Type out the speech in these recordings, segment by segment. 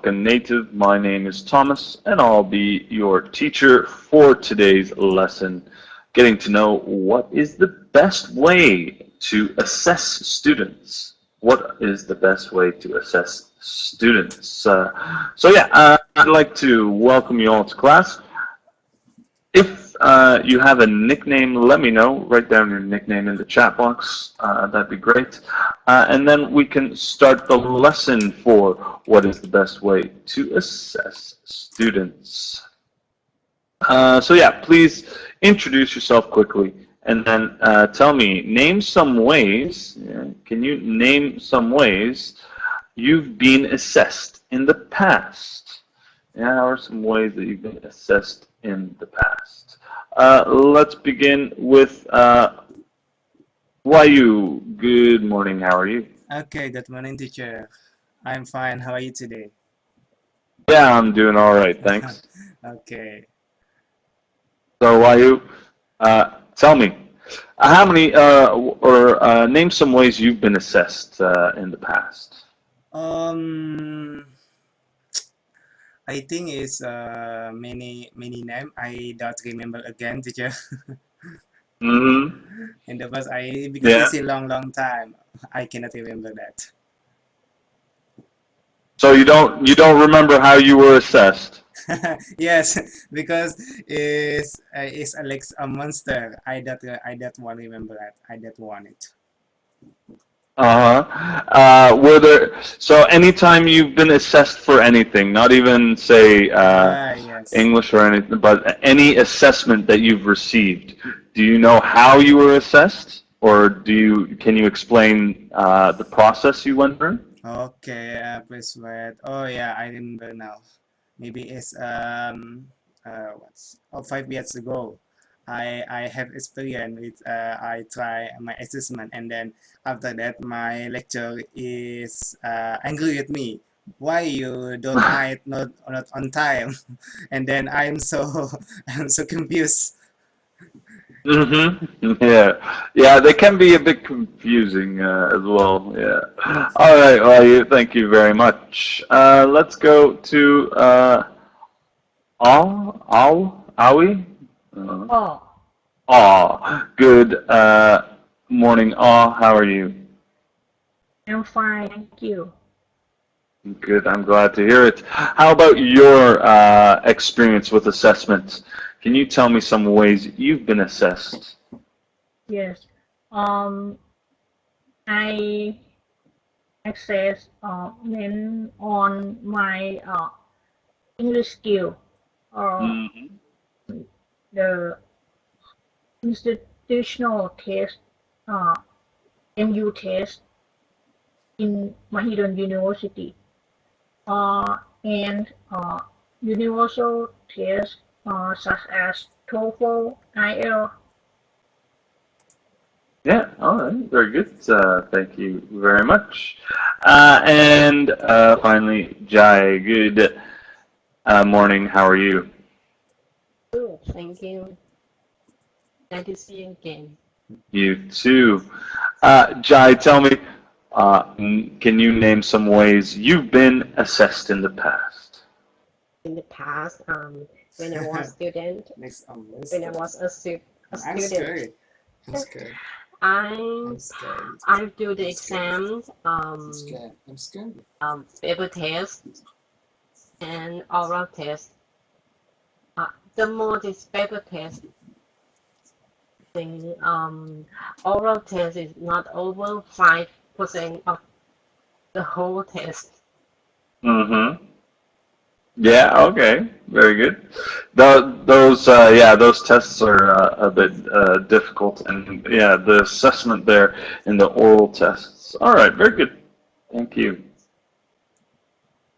Topica Native. My name is Thomas, and I'll be your teacher for today's lesson, getting to know what is the best way to assess students. What is the best way to assess students? I'd like to welcome you all to class. If you have a nickname, let me know. Write down your nickname in the chat box. That'd be great. And then we can start the lesson for what is the best way to assess students. Please introduce yourself quickly and then tell me, name some ways, can you name some ways you've been assessed in the past? Yeah, how are some ways that you've been assessed in the past? Let's begin with Wayu. Good morning, how are you? Okay, good morning, teacher. I'm fine. How are you today? Yeah, I'm doing all right, thanks. Okay. So Wayu, tell me, how many name some ways you've been assessed in the past? I think it's many name. I don't remember again, teacher. Mm-hmm. In the past, because Yeah. it's a long time. I cannot remember that. So you don't remember how you were assessed? Yes, because it's like a monster. I don't want to remember that. I don't want it. Were there, so anytime you've been assessed for anything, not even say Yes. English or anything, but any assessment that you've received, do you know how you were assessed, or can you explain the process you went through? Okay, please wait. Oh yeah, I remember now. Maybe it's 5 years ago. I have experience with I try my assessment, and then after that my lecturer is angry with me. Why you don't write not on time? And then I'm so I'm so confused. Mm-hmm. Yeah. They can be a bit confusing as well. Yeah. All right. Well, thank you very much. Let's go to Awi. Uh, Oh, Good morning, Aw. How are you? I'm fine, thank you. Good. I'm glad to hear it. How about your experience with assessments? Can you tell me some ways you've been assessed? Yes. Um, I access men on my English skill or Mm-hmm. the institutional test, uh, MU test in Mahidol University, and universal tests such as TOEFL, IELTS. Yeah, all right, very good. Thank you very much. And finally, Jai, good morning. How are you? Good, thank you. Glad to see you again. You too. Jai, tell me, can you name some ways you've been assessed in the past? In the past, when I was student, Next when I was a I'm student, scared. I'm scared. I I'm scared. I do the I'm scared. exams, I'm scared. I'm scared. paper test and oral test. The more this paper test, the oral test is not over 5% of the whole test. Mm-hmm. Yeah, okay, very good. Those tests are a bit difficult, and yeah, the assessment there in the oral tests. All right, very good. Thank you.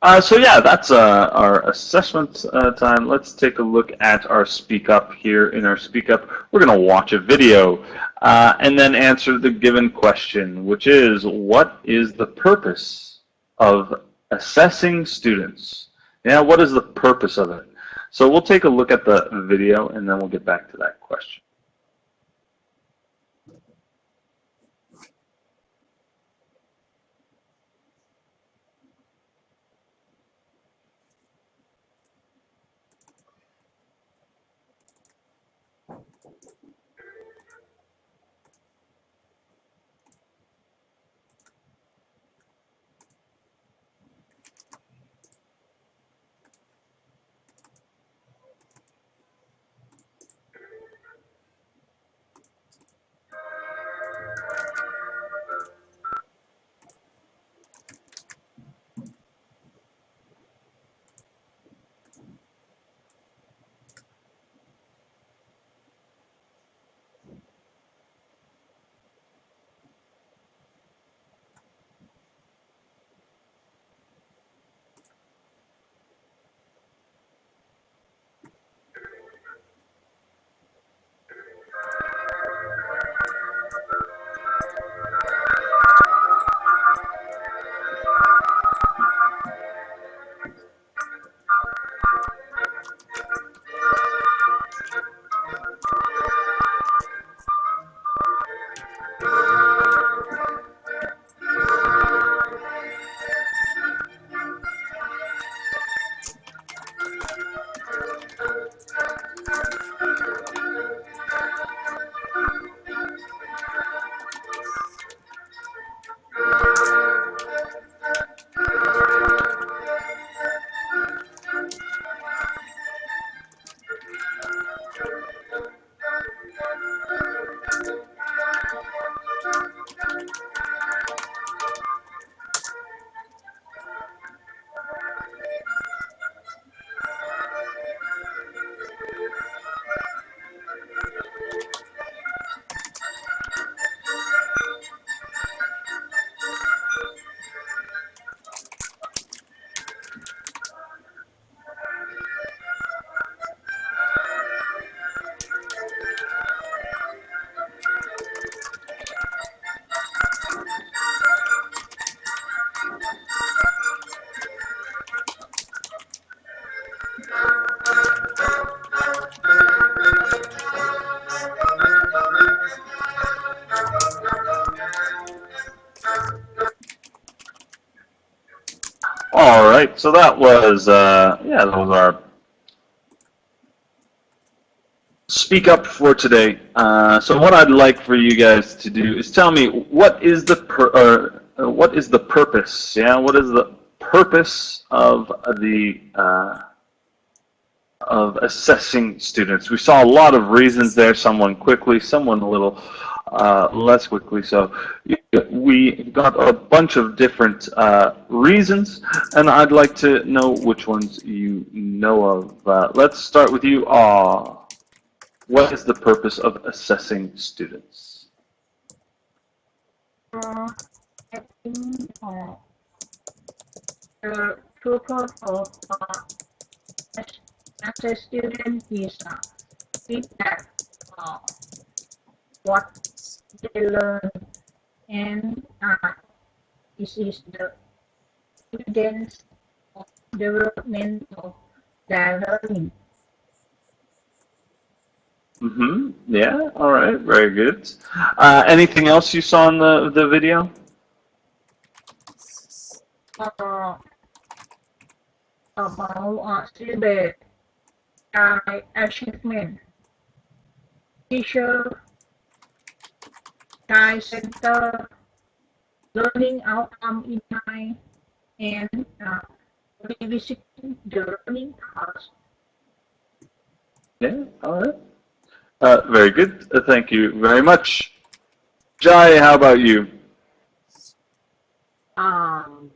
That's our assessment time. Let's take a look at our Speak Up here. In our Speak Up, we're going to watch a video and then answer the given question, which is, what is the purpose of assessing students? Yeah, what is the purpose of it? So we'll take a look at the video and then we'll get back to that question. So that was yeah, that was our speak up for today. So what I'd like for you guys to do is tell me what is the what is the purpose? Yeah, what is the purpose of assessing students? We saw a lot of reasons there. Someone quickly, someone a little less quickly. So we got a bunch of different reasons, and I'd like to know which ones you know of. Let's start with you. What is the purpose of assessing students? I think the purpose of as a student is feedback what they learn, and this is the evidence of development of their learning. Mm-hmm. Yeah. All right. Very good. Anything else you saw in the video? About syllabus achievement, teacher, child center, learning outcome in mind, and revisiting the learning task. Yeah. All right. Very good. Thank you very much. Jai, how about you? Um,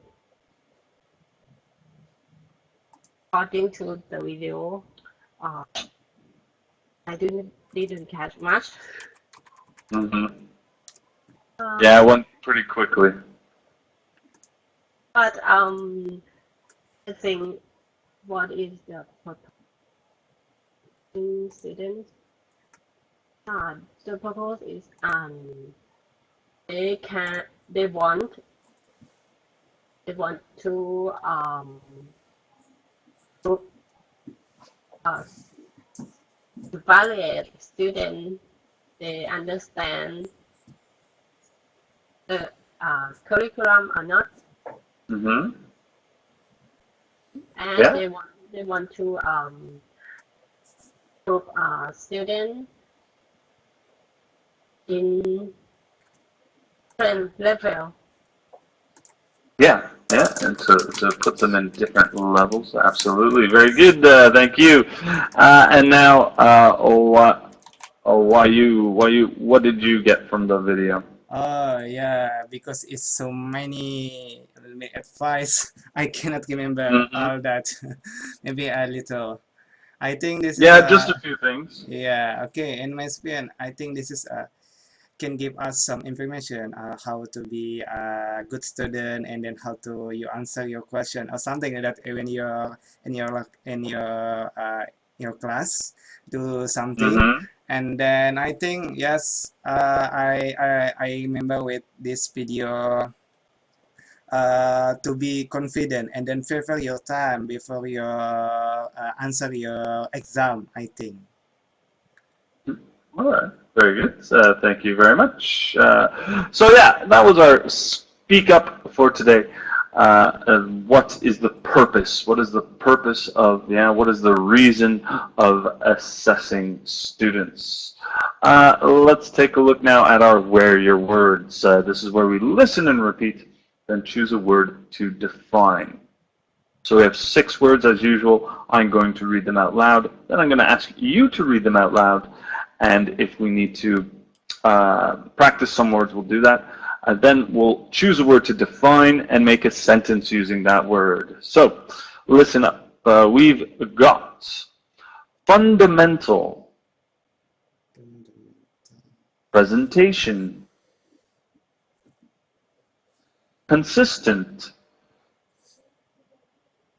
According to the video, uh, I didn't catch much. Mm-hmm. Uh, Yeah, I went pretty quickly. but I think what is the purpose in students? The purpose is they can they want to to, uh, evaluate students. They understand the curriculum or not, Mm-hmm. and Yeah. they want to group students in different level. Yeah. Yeah. And to put them in different levels. Absolutely. Very good. Thank you. And now, what did you get from the video? Oh yeah, because it's so many advice. I cannot remember Mm-hmm. all that. Maybe a little. I think this is Yeah, just a few things. yeah, okay. In my opinion, I think this is can give us some information how to be a good student, and then how to you answer your question or something like that when you're in your class do something. Mm-hmm. And then I think yes, I remember with this video to be confident and then favor your time before you answer your exam, I think. All right, very good. Thank you very much. So yeah, that was our speak up for today. And what is the purpose? What is the purpose of, yeah, what is the reason of assessing students? Let's take a look now at our where your words. This is where we listen and repeat, then choose a word to define. So we have 6 words as usual. I'm going to read them out loud. Then I'm going to ask you to read them out loud. And if we need to practice some words, we'll do that. Then we'll choose a word to define and make a sentence using that word. So listen up. We've got fundamental, presentation, consistent,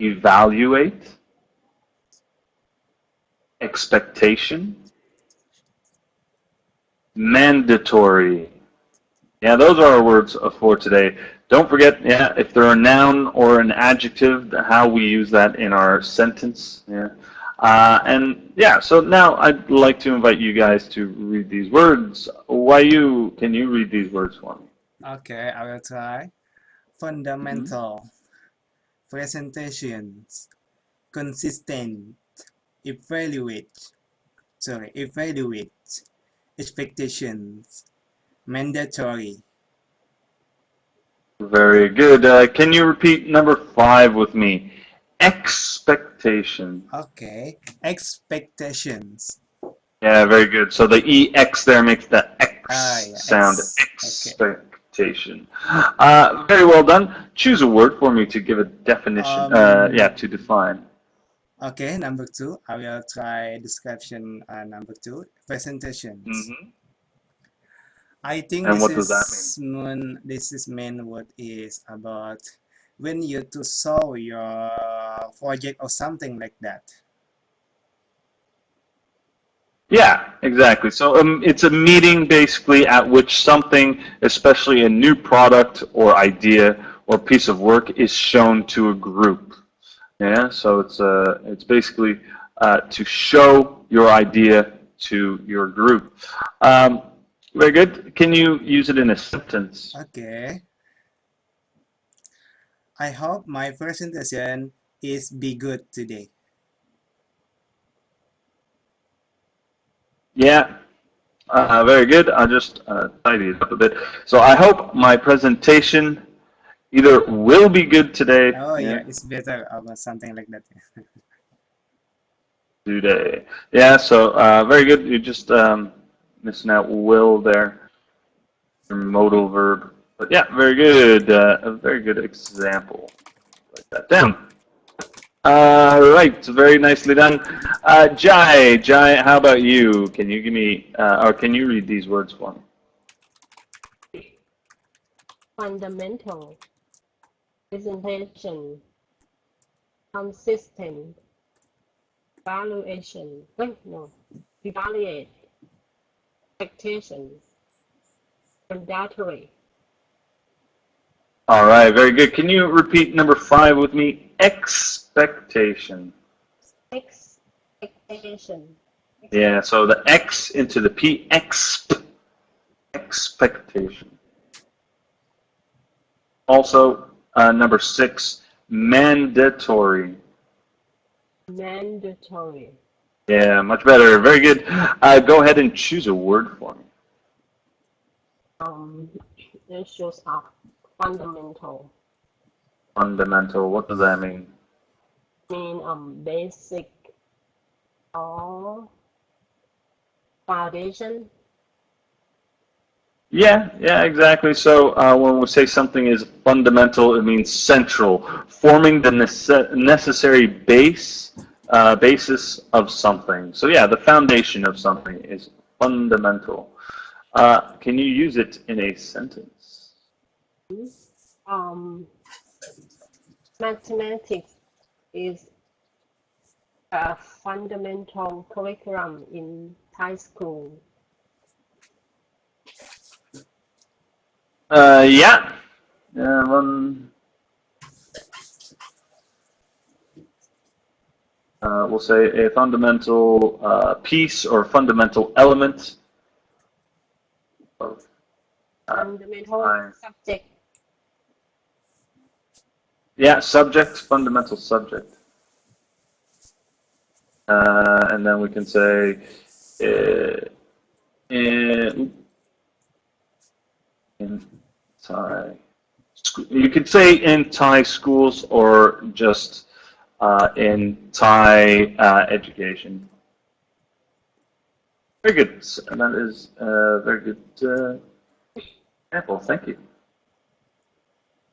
evaluate, expectation, mandatory. Yeah, those are our words for today. Don't forget, yeah, if they're a noun or an adjective, how we use that in our sentence. Yeah. And yeah, so now I'd like to invite you guys to read these words. Can you read these words for me? Okay, I will try. Mhm. Fundamental. presentations, consistent, evaluate, expectations, mandatory. Very good. Can you repeat number 5 with me? Expectation. Okay, expectations. Yeah, very good. So the EX there makes the Ah, X yeah, sound. okay. Expectation. Very well done. Choose a word for me to give a definition. Yeah, to define. Okay, number 2. I will try description number 2. Presentations. Hmm. I think And what does that mean? this is main word is about when you to show your project or something like that. Yeah, exactly. So it's a meeting basically at which something, especially a new product or idea or piece of work, is shown to a group. Yeah, so it's basically to show your idea to your group. Very good. Can you use it in a sentence? Okay. I hope my presentation is be good today. Yeah, very good. I'll just tidy it up a bit. So I hope my presentation either will be good today. Oh Yeah, yeah, it's better about something like that. today. Yeah, so very good. You're just missing out will there, your modal verb. But yeah, very good. A very good example. Write that down. Right, very nicely done. Jai, how about you? Can you give me, or can you read these words for me? Fundamental. Presentation. Consistent. Valuation. Wait, no. Evaluate. Expectations. Mandatory. All right, very good. Can you repeat number 5 with me? Expectation. Expectation. Yeah, so the X into the P, expectation. Also, number 6, mandatory. Mandatory. Yeah, much better. Very good. Go ahead and choose a word for me. It shows up. Fundamental. Fundamental. What does that mean? Basic or foundation. Yeah, exactly. So when we say something is fundamental, it means central, forming the necessary basis of something. So yeah, the foundation of something is fundamental. Can you use it in a sentence? Um, Mathematics is a fundamental curriculum in high school. Yeah. We'll say a fundamental piece or fundamental element of Fundamental subject. yeah, subject, fundamental subject. And then we can say in Thai. You could say in Thai schools or just in Thai education. Very good. And that is a very good example. Thank you.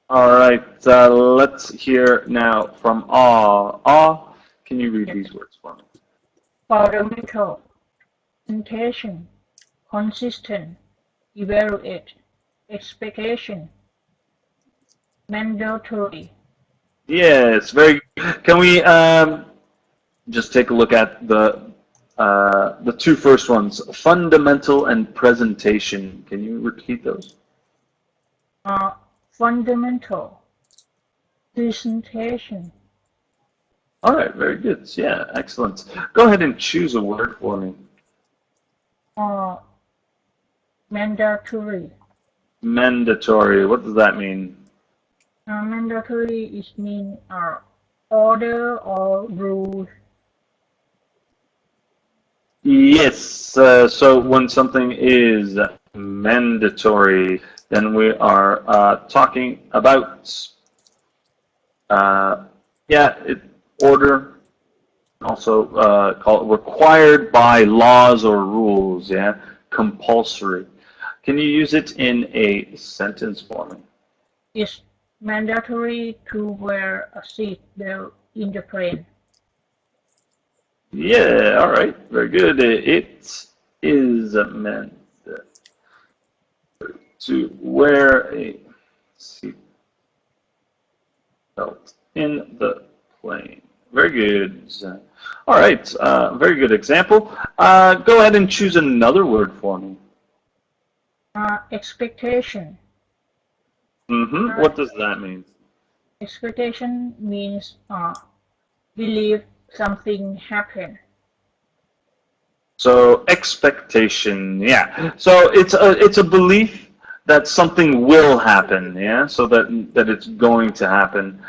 All right. Let's hear now from Ah. Ah, can you read these words for me? Fundamental, intention, consistent, evaluate, expectation, mandatory. Yes, very good. Can we just take a look at the two first ones, fundamental and presentation. Can you repeat those? Fundamental, presentation, All right, very good. Yeah, excellent. Go ahead and choose a word for me. mandatory, Mandatory. What does that mean? Mandatory is mean order or rule. Yes, so when something is mandatory, then we are talking about, yeah, order, also call it required by laws or rules, yeah, compulsory. Can you use it in a sentence for me? It's mandatory to wear a seat belt in the plane. Yeah, all right, very good. It is meant to wear a seat belt in the plane. Very good. All right, very good example. Go ahead and choose another word for me. Expectation. What does that mean? Expectation means believe something happen. So expectation, yeah. So it's a belief that something will happen, yeah. So that it's going to happen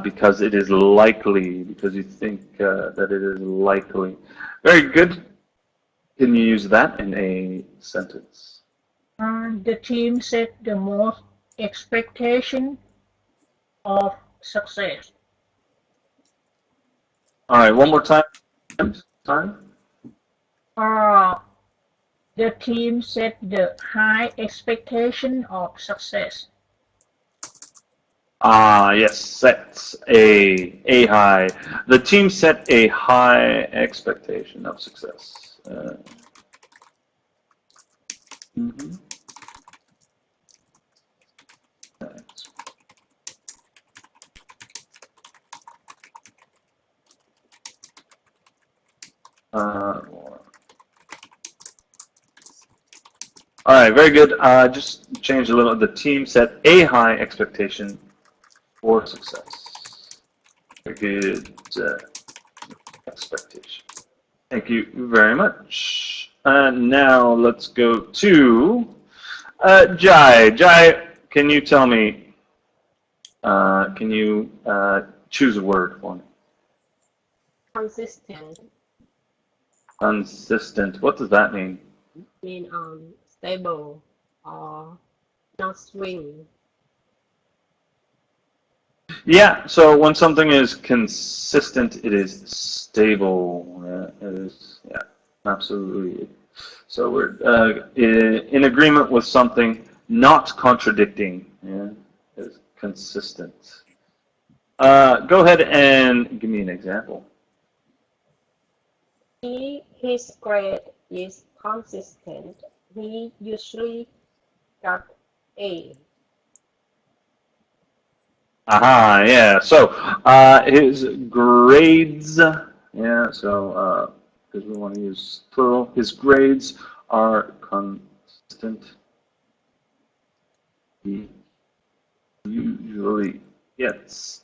because it is likely, because you think that it is likely. Very good. Can you use that in a sentence? The team set the most expectation of success. All right, one more time. Time. The team set the high expectation of success. Yes, set a high. The team set a high expectation of success. Mhm. All right, very good. Just change a little. The team set a high expectation for success. Very good expectation. Thank you very much. Now let's go to Jai. Jai, can you tell me? Can you choose a word for me? Consistent Consistent. What does that mean? mean stable or not swing. Yeah, so when something is consistent, it is stable. Yeah, it is, yeah, absolutely. So we're in agreement with something, not contradicting. Yeah, is consistent. Go ahead and give me an example. His grade is consistent. He usually got A. Aha, yeah. So his grades, yeah. So because we want to use plural, his grades are consistent. He usually gets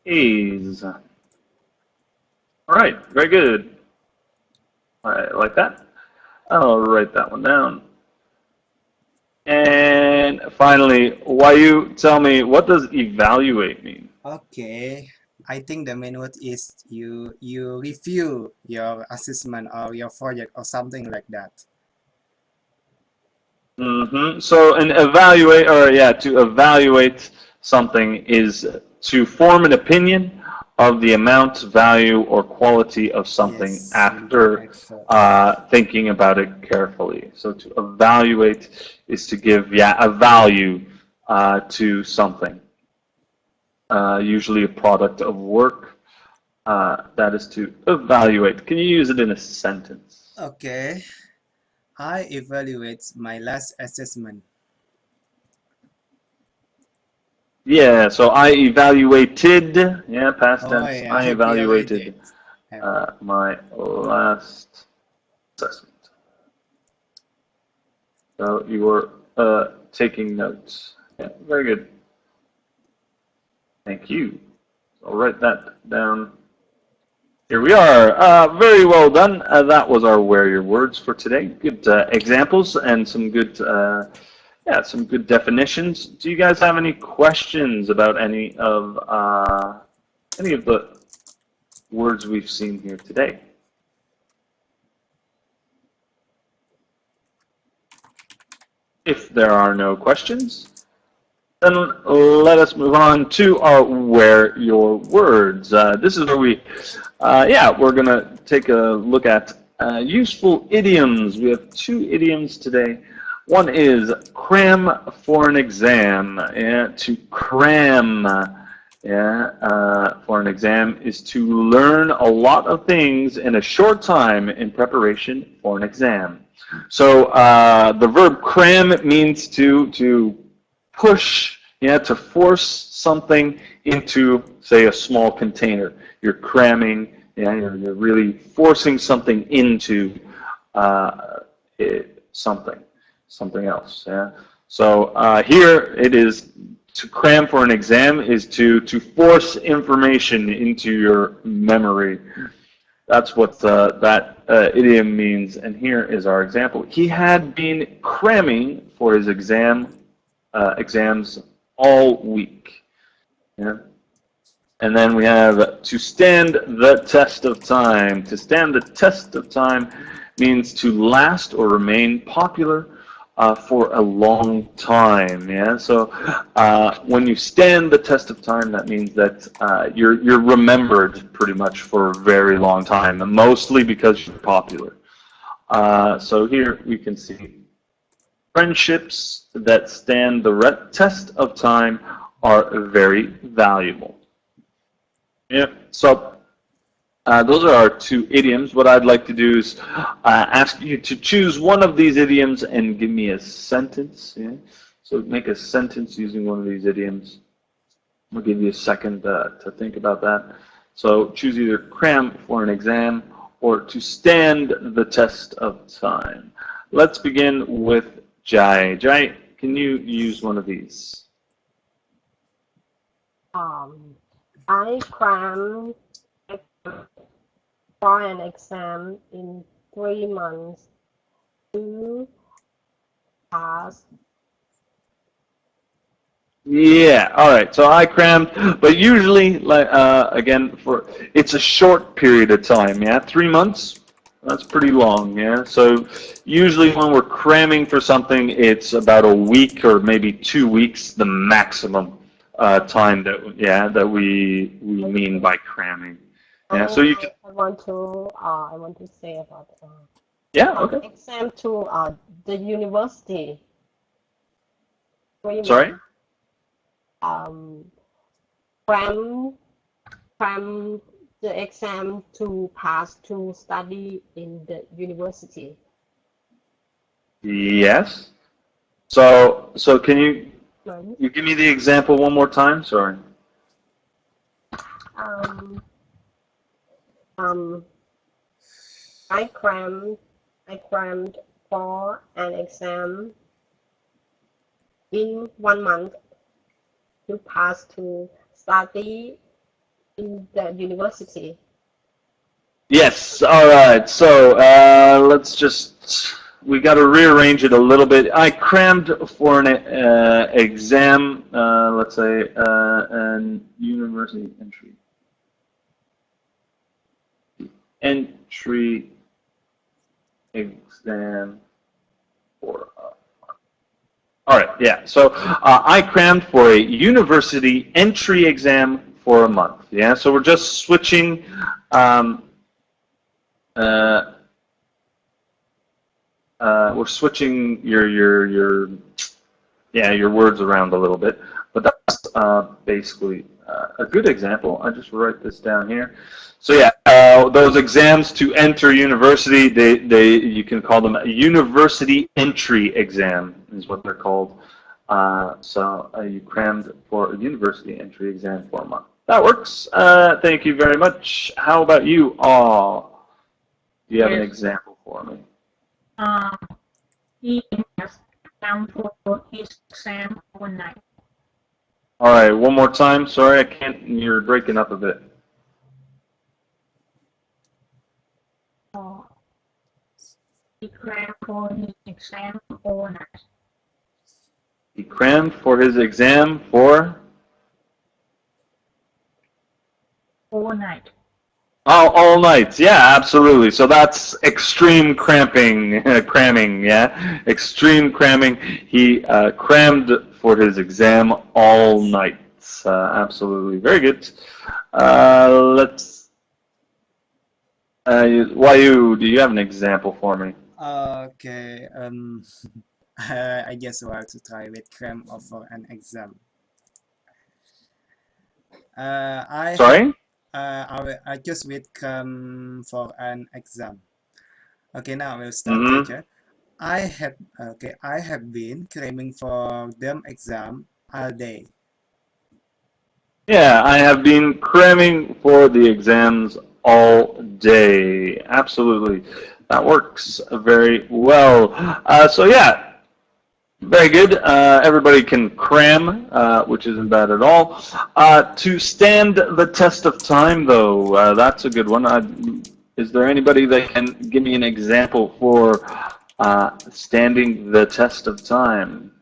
A's. All right, very good. I like that. I'll write that one down. And finally, why you tell me, what does evaluate mean? Okay, I think the main word is you review your assessment or your project or something like that. So an evaluate, or yeah, to evaluate something is to form an opinion of the amount, value, or quality of something Yes, after thinking about it carefully. So to evaluate is to give, yeah, a value to something, usually a product of work. That is to evaluate. Can you use it in a sentence? Okay, I evaluate my last assessment. Yeah, so I evaluated, yeah, past Oh tense, yeah, I I evaluated. evaluated my last assessment. So you were taking notes. Yeah, very good. Thank you. I'll write that down. Here we are. Very well done. That was our Where Your Words for today. Good examples and some good Yeah, some good definitions. Do you guys have any questions about any of the words we've seen here today? If there are no questions, then let us move on to our Where Your Words. This is where we're going to take a look at useful idioms. We have two idioms today. One is cram for an exam. Yeah, to cram for an exam is to learn a lot of things in a short time in preparation for an exam. So the verb cram means to push, to force something into, say, a small container. You're cramming, you're really forcing something into something else. Yeah. So here it is, to cram for an exam is to force information into your memory. That's what that idiom means. And here is our example. He had been cramming for his exams all week. Yeah. And then we have to stand the test of time. To stand the test of time means to last or remain popular for a long time. Yeah. So when you stand the test of time, that means that you're remembered pretty much for a very long time, and mostly because you're popular. So here we can see friendships that stand the test of time are very valuable. Yeah. So those are our two idioms. What I'd like to do is ask you to choose one of these idioms and give me a sentence. Yeah. So make a sentence using one of these idioms. We'll give you a second to think about that. So choose either cram for an exam or to stand the test of time. Let's begin with Jai. Jai, can you use one of these? I crammed for an exam in 3 months to pass. Yeah, all right. So I crammed, but usually, like again, it's a short period of time. Yeah, 3 months. That's pretty long. Yeah. So usually when we're cramming for something, it's about a week or maybe 2 weeks, the maximum time that we mean by cramming. Yeah. So you can. I want to say about Yeah. Okay. exam to the university. 3 Sorry. months. Cram the exam to pass to study in the university. Yes. So can you give me the example one more time? Sorry. I crammed for an exam in 1 month to pass to study in the university. Yes. All right. So we got to rearrange it a little bit. I crammed for an exam. Let's say an university entry exam for. All right. Yeah. So I crammed for a university entry exam for a month. Yeah. So we're just switching. We're switching your words around a little bit, but that's basically a good example. I just write this down here. So yeah, those exams to enter university, you can call them a university entry exam is what they're called. So you crammed for a university entry exam for a month. That works. Thank you very much. How about you all? Do you have an example for me? He has come for his exam overnight. All right, one more time. Sorry, I can't. You're breaking up a bit. He crammed for his exam overnight. He crammed for his exam for overnight. all nights. Yeah, absolutely. So that's extreme cramping, cramming. Yeah, extreme cramming. He crammed for his exam all night. Absolutely, very good. Let's. Wayu, do you have an example for me? Okay. I just want to try with cram for an exam. I Sorry. I just with cram for an exam. Okay, now we'll start, Mm-hmm. teacher. I have been cramming for them exam all day. Yeah, I have been cramming for the exams all day. Absolutely. That works very well. So yeah, very good. Everybody can cram, which isn't bad at all. To stand the test of time, though, that's a good one. Is there anybody that can give me an example for standing the test of time?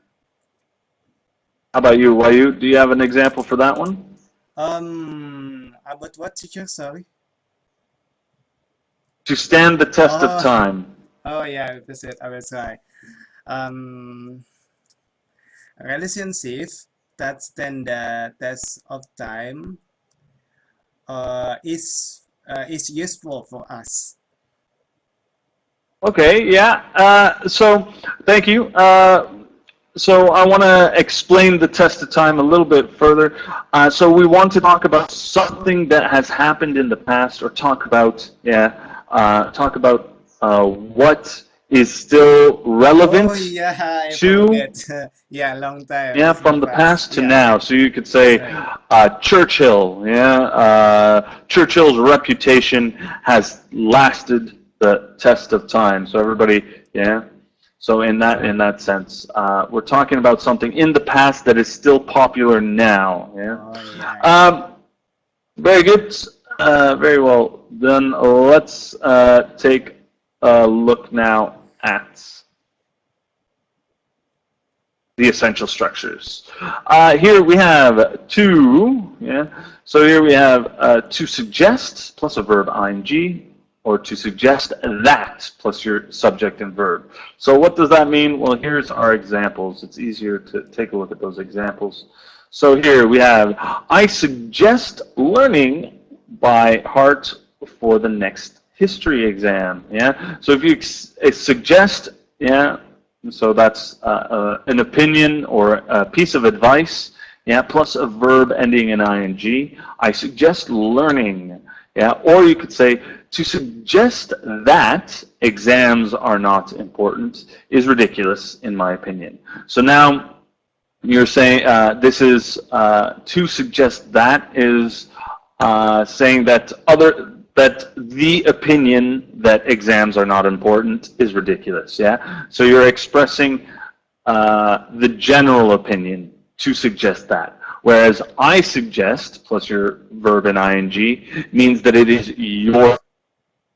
How about you, Wayu? Do you have an example for that one? About what, teacher? Sorry. To stand the test of Oh, time. oh yeah, that's it. I will try. Um, Relationship that stand the test of time is useful for us. Okay, yeah. So thank you. So I want to explain the test of time a little bit further. So we want to talk about something that has happened in the past, or talk about what is still Oh relevant yeah, I to forget. Yeah, long time. yeah It's in from the past. past to Yeah, now. yeah. So you could That's say right. Churchill. Yeah, Churchill's reputation has lasted the test of time. So everybody, yeah. So in that sense, we're talking about something in the past that is still popular now. Yeah. Oh yeah, yeah. Um, Very good. Very well done. Let's take a look now at the essential structures. Here we have to, yeah. So here we have to suggest plus a verb ing, or to suggest that plus your subject and verb. So what does that mean? Well, here's our examples. It's easier to take a look at those examples. So here we have, I suggest learning by heart for the next history exam. Yeah. So if you suggest, yeah, so that's an opinion or a piece of advice, yeah, plus a verb ending in ing. I suggest learning, yeah, or you could say to suggest that exams are not important is ridiculous, in my opinion. So now you're saying this is to suggest that is saying that the opinion that exams are not important is ridiculous. Yeah. So you're expressing the general opinion to suggest that. Whereas I suggest plus your verb in ing means that it is your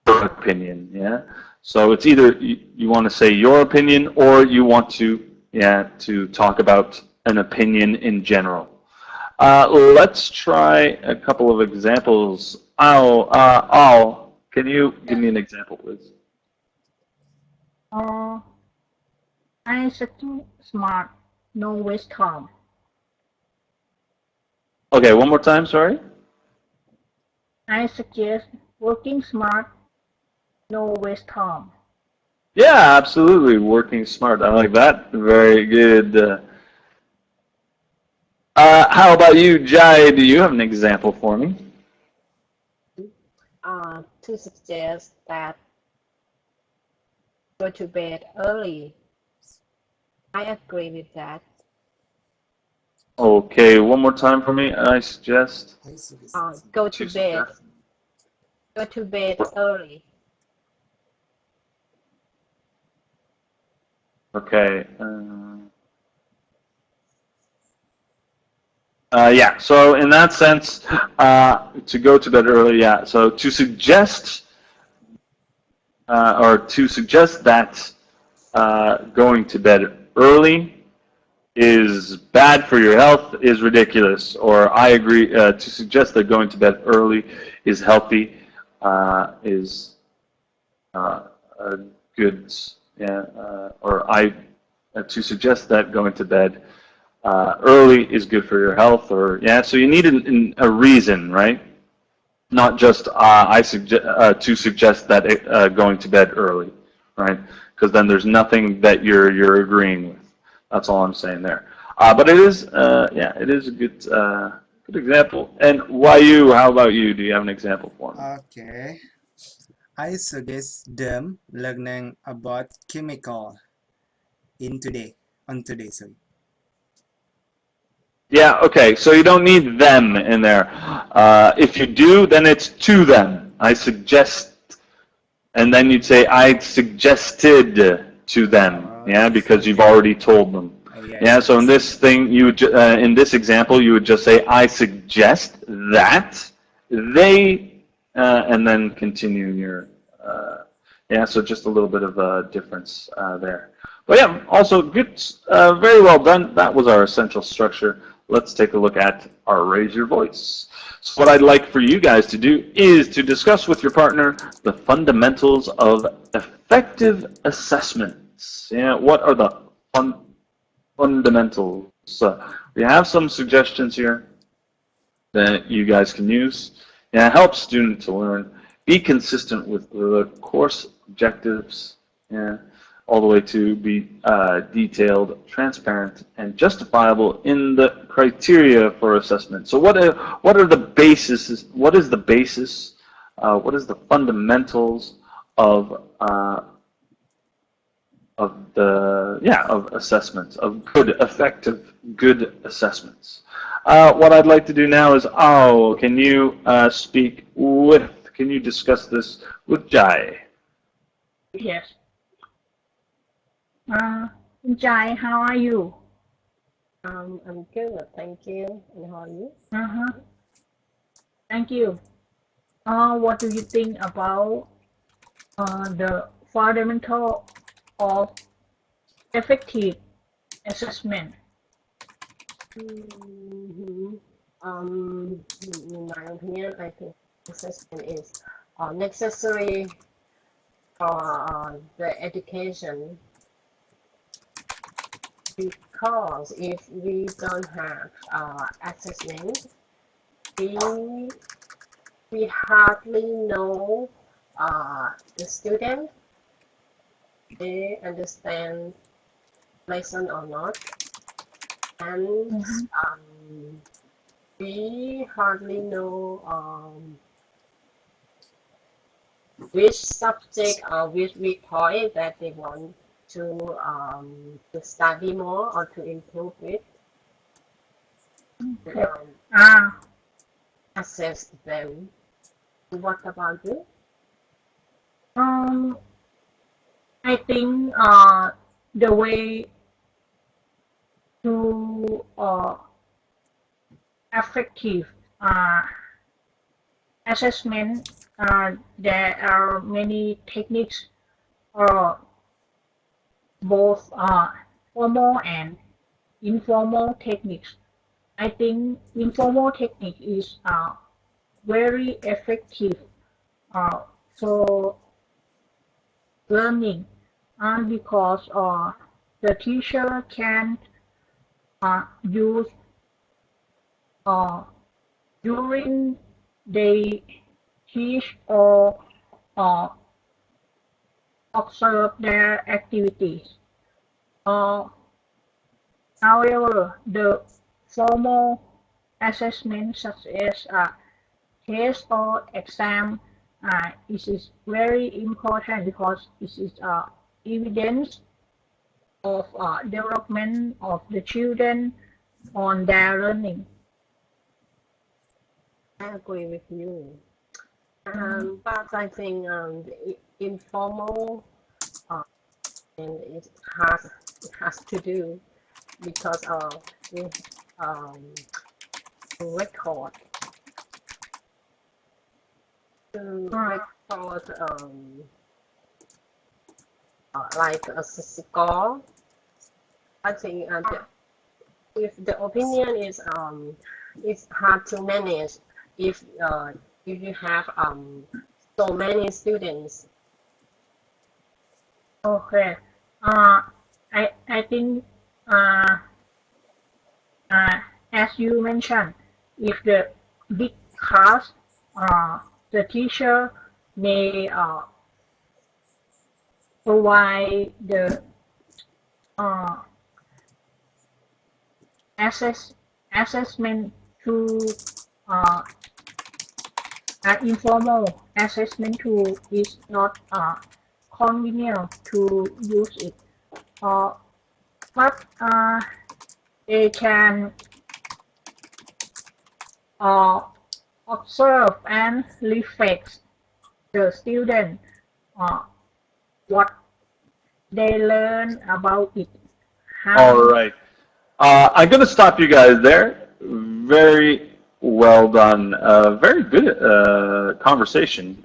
opinion. Yeah. So it's either you want to say your opinion, or you want to talk about an opinion in general. Let's try a couple of examples. Can you give me an example, please? Uh, I study smart, no waste time. Okay, one more time, sorry. I suggest working smart, no waste time. Yeah, absolutely. Working smart. I like that. Very good. How about you, Jai? Do you have an example for me? To suggest that go to bed early. I agree with that. Okay, one more time for me. I suggest. Go to bed. Go to bed early. Okay. Yeah, so in that sense, to go to bed early, yeah. So to suggest, or to suggest that going to bed early is bad for your health is ridiculous, or I agree to suggest that going to bed early is healthy is a good, yeah, or I to suggest that going to bed early is good for your health, or yeah, so you need a reason, right? Not just I suggest to suggest that going to bed early, right? Because then there's nothing that you're agreeing with. That's all I'm saying there. But it is, yeah, it is a good example. And why you? How about you? Do you have an example for me? Okay, I suggest them learning about chemical on today. Sorry. Yeah, okay, so you don't need them in there. If you do, then it's to them. I suggest, and then you'd say, I suggested to them, yeah, because you've Okay. already told them. Yes, Yeah, so in yes. this thing, you would in this example, you would just say, I suggest that they, and then continue your, yeah, so just a little bit of a difference there. But yeah, also good, very well done. That was our essential structure. Let's take a look at our raise your voice. So what I'd like for you guys to do is to discuss with your partner the fundamentals of effective assessments. Yeah, what are the fundamentals? We have some suggestions here that you guys can use. Yeah, help student to learn. Be consistent with the course objectives. Yeah, all the way to be detailed, transparent, and justifiable in the criteria for assessment. So what are the basis? What is the basis? What is the fundamentals of the of assessments, of good, effective, good assessments? What I'd like to do now is, can you can you discuss this with Jai? Yes. Jai, how are you? I'm good, thank you. And how are you? Uh-huh. Thank you. What do you think about the fundamental of effective assessment? hmm in my opinion, I think assessment is necessary for the education, because if we don't have assessment, we we hardly know the student, they understand lesson or not, and Mm-hmm. we hardly know which subject or which weak point that they want to study more or to improve it, Okay. um, assess them. What about you? Um, I think the way to effective uh, assessment, there are many techniques, both formal and informal techniques. I think informal technique is very effective uh, for learning, because the teacher can use uh, during they teach or uh, observe their activities. Uh, However, the formal assessment such as test or exam, it is very important because it is evidence of development of the children on their learning. I agree with you. Mhm. But I think the informal uh, and it has to do because we um, record to Uh, record like a score. I think if the opinion is it's hard to manage if you have so many students. Okay. I think uh, as you mentioned, if the big class, the teacher may provide the uh, assessment to uh, an informal assessment tool is not convenient to use it. Uh, but they can uh, observe and reflect the student uh, what they learn about it. All How right. I'm going to stop you guys there. Very well done. Very good conversation.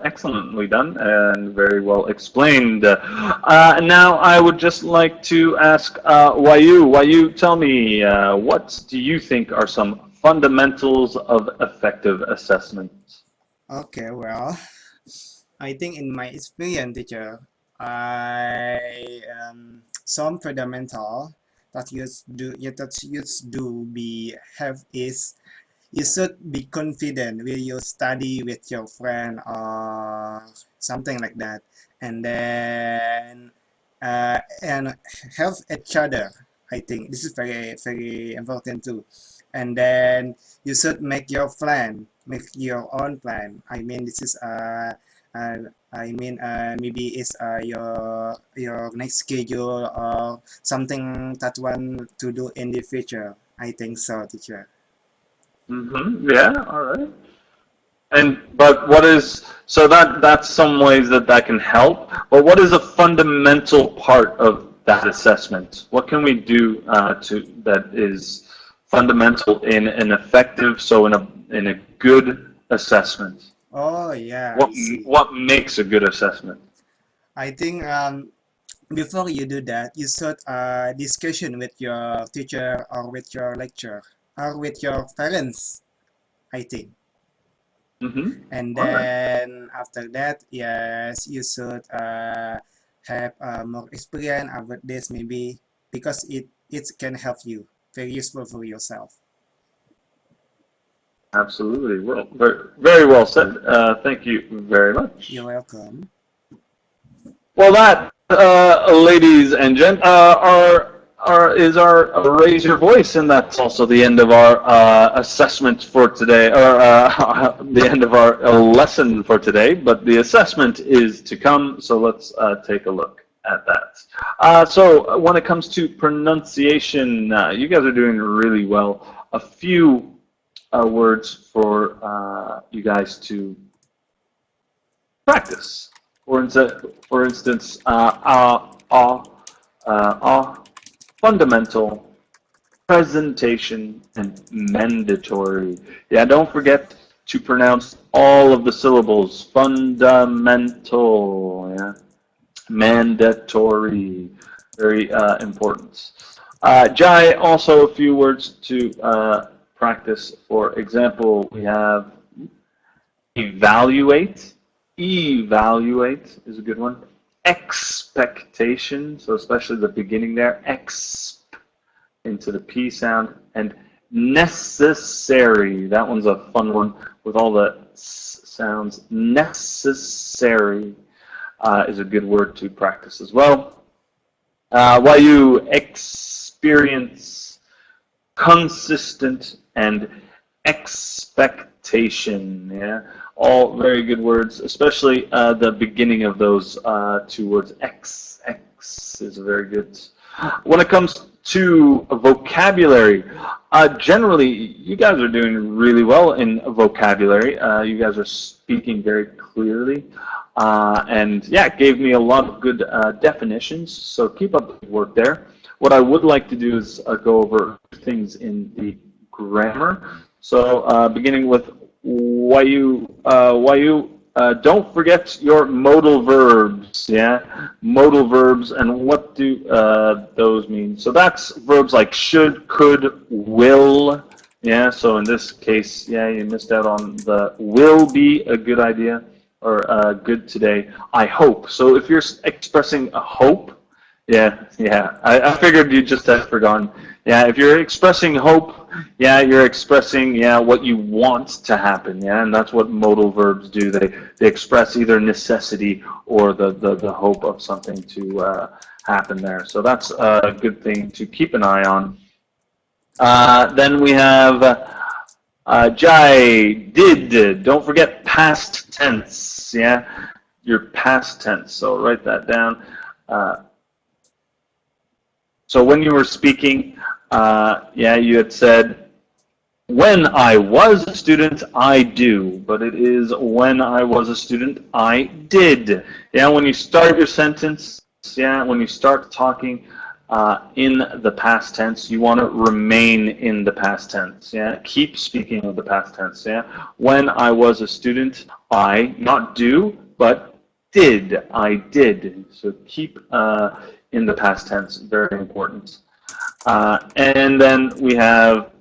Excellently done and very well explained. Now I would just like to ask Wayu. Wayu, tell me, what do you think are some fundamentals of effective assessment? Okay, well, I think in my experience, teacher, I some fundamental that you be have is you should be confident when you study with your friend or something like that, and then and help each other. I think this is very important too. And then you should make your plan, make your own plan. I mean, this is uh, maybe it's your next schedule or something that want to do in the future. I think so, teacher. Yeah, all right. And but what is so that's some ways that can help. But what is a fundamental part of that assessment? What can we do to that is fundamental in an effective, so in a good assessment? Oh yeah, What I see. what makes a good assessment? I think before you do that, you should discussion with your teacher or with your lecturer or with your parents. I think. And All right. then after that, yes, you should have more experience about this maybe because it can help you, very useful for yourself. Absolutely. Well, very well said. Thank you very You're much. welcome. Well, that, ladies and gent, is our raise your voice, and that's also the end of our assessment for today, or the end of our lesson for today. But the assessment is to come, so let's take a look at that. So when it comes to pronunciation, you guys are doing really well. A few words for you guys to practice. For instance, fundamental, presentation, and mandatory. Yeah, don't forget to pronounce all of the syllables. Fundamental, yeah. Mandatory, very important. Jai, also a few words to practice. For example, we have evaluate. Evaluate is a good one. Expectation, so especially the beginning there, exp into the P sound, and necessary. That one's a fun one with all the s sounds. Necessary is a good word to practice as well. While you experience, consistent, and expectation, yeah, all very good words, especially the beginning of those two words. X is very good. When it comes to vocabulary, generally you guys are doing really well in vocabulary. You guys are speaking very clearly, and yeah, it gave me a lot of good definitions. So keep up the work there. What I would like to do is go over things in the grammar. So beginning with Wayu, don't forget your modal verbs, yeah? Modal verbs, and what do those mean? So that's verbs like should, could, will, yeah? So in this case, yeah, you missed out on the will be a good idea, or good today, I hope. So if you're expressing a hope, yeah, I figured you just had forgotten. Yeah, if you're expressing hope, yeah, you're expressing, yeah, what you want to happen, yeah, and that's what modal verbs do. They express either necessity or the hope of something to happen there. So that's a good thing to keep an eye on. Then we have Jai, did. Don't forget past tense, yeah, your past tense. So write that down. So when you were speaking, yeah, you had said, when I was a student, I do, but it is when I was a student, I did. Yeah, when you start your sentence, yeah, when you start talking in the past tense, you want to remain in the past tense. Yeah, keep speaking of the past tense. Yeah, when I was a student, I not do, but did. I did. So keep in the past tense. Very important. And then we have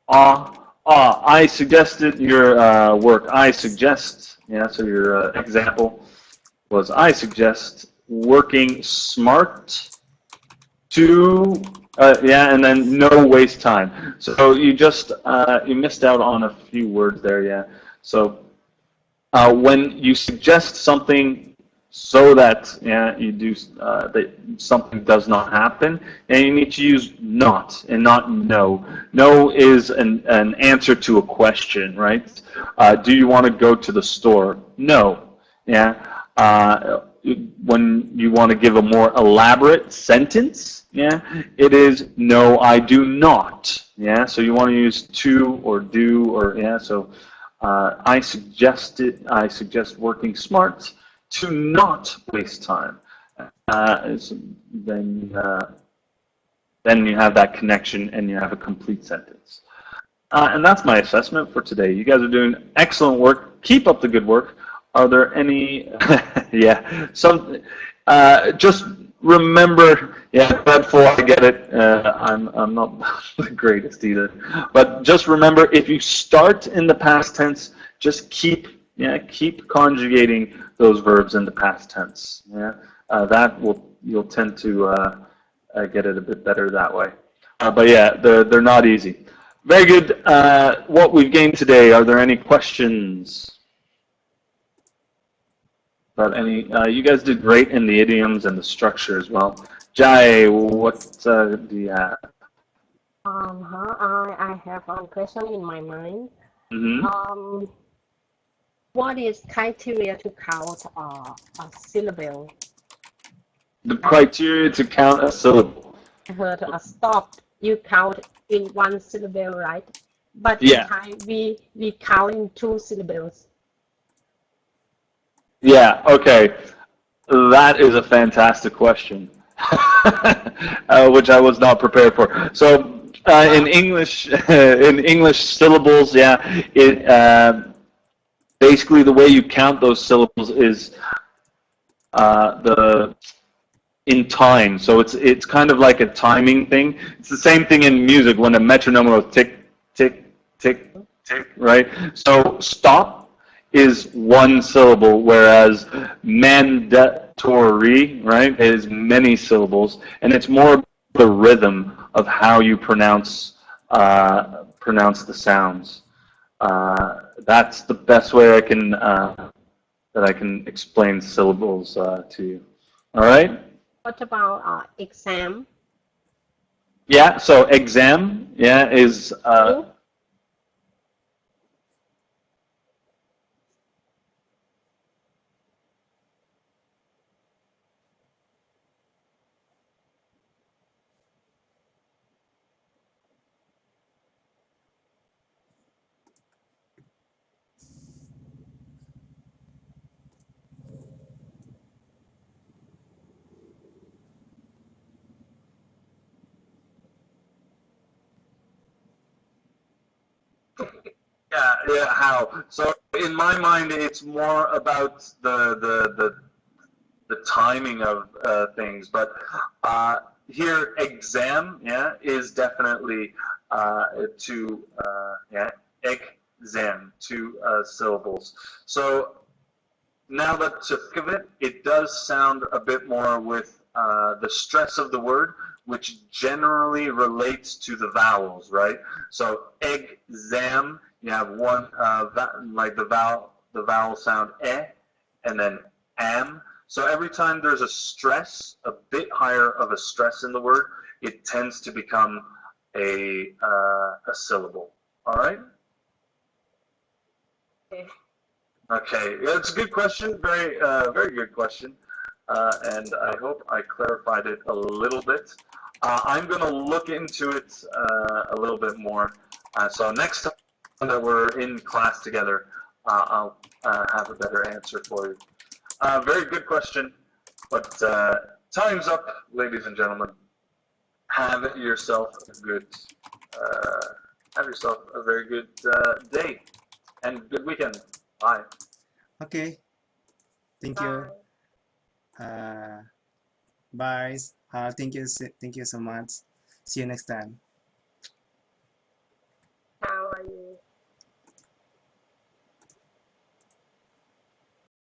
I suggested your work. I suggest. Yeah. So your example was I suggest working smart to. Yeah, and then no waste time. So you just you missed out on a few words there. Yeah. So when you suggest something so that you do that something does not happen, and you need to use not and not no. No is an answer to a question, right? Do you want to go to the store? No. Yeah. When you want to give a more elaborate sentence, yeah, it is no, I do not. Yeah. So you want to use to or do or yeah. So I suggest working smart to not waste time. So then you have that connection and you have a complete sentence. And that's my assessment for today. You guys are doing excellent work. Keep up the good work. Are there any, yeah, some, just remember, yeah, dreadful, I get it. I'm not the greatest either. But just remember, if you start in the past tense, just keep conjugating those verbs in the past tense. Yeah, you'll tend to get it a bit better that way. But yeah, they're not easy. Very good. What we've gained today. Are there any questions? About any? You guys did great in the idioms and the structure as well. Jai, what do you have? I have one question in my mind. Mm-hmm. What is criteria to count a syllable? The criteria to count a syllable. I heard a stop. You count in one syllable, right? But in Yeah. Thai, we count in two syllables. Yeah. Okay. That is a fantastic question, which I was not prepared for. So in English, in English syllables, yeah, it basically the way you count those syllables is the in time. So it's kind of like a timing thing. It's the same thing in music when a metronome goes tick, tick, tick, tick, right? So stop is one syllable, whereas mandatory, right, is many syllables, and it's more the rhythm of how you pronounce the sounds. That's the best way I can that I can explain syllables to you. All right. What about exam? Yeah. So exam, yeah, is Yeah, how? So in my mind, it's more about the timing of things, but here exam, yeah, is definitely yeah, exam, two syllables. So now that to think of it, it does sound a bit more with the stress of the word, which generally relates to the vowels, right? So exam, you have one like the vowel sound and then am. So every time there's a stress, a bit higher of a stress in the word, it tends to become a syllable. All right. Okay. Okay, yeah, it's a good question. Very good question. And I hope I clarified it a little bit. I'm going to look into it a little bit more. So next time that we're in class together, I'll have a better answer for you. Very good question, but time's up, ladies and gentlemen. Have yourself a good, uh, have yourself a very good day and good weekend. Bye. Okay, thank you. Bye. Bye. Thank you so much. See you next time.